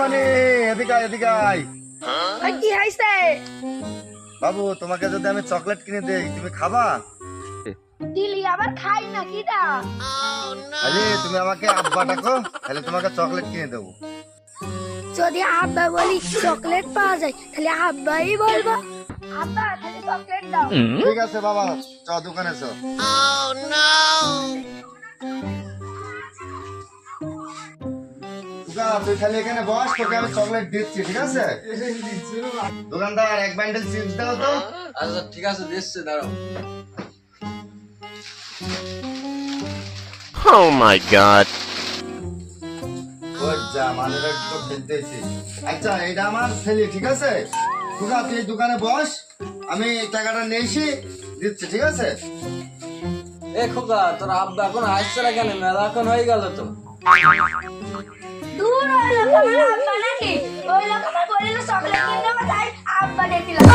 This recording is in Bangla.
মানে এদিকে আয়। কি হইছে? বাবু তোমাকে যদি আমি চকলেট কিনে দেই তুমি খাবা? দিলি আবার খাই না কিটা? আরে তুমি আমাকে আব্বা ডাকো, তাহলে তোমাকে চকলেট কিনে দেবো। যদি আব্বা বলি চকলেট পাওয়া যায় তাহলে আব্বাই বলবো আব্বা তাহলে চকলেট দাও। ঠিক আছে বাবা, চ দোকানে চ। তুই খালি এখানে বস, তোকে আমি চকলেট দিচ্ছি, ঠিক আছে? দোকানদার এক বান্ডেল চিপস দাও তো। আচ্ছা ঠিক আছে, দিচ্ছি, দাঁড়াও। Oh my god. ওই যা মানেটা তো ফেলতেছি। আচ্ছা এটা আমার ছেলে, ঠিক আছে? তুই এই দোকানে বস, আমি টাকাটা নিয়েছি দিচ্ছি, ঠিক আছে? এ খোকা, তোর আব্বা এখন আসছে না কেন? মেলা এখন হয়ে গেল তো। দূর ওই লোক আমার আব্বা নাকি? ওই লোক আমার বলিল চকলেট কিনে দেবো তাই আব্বা ডেকেছিলাম।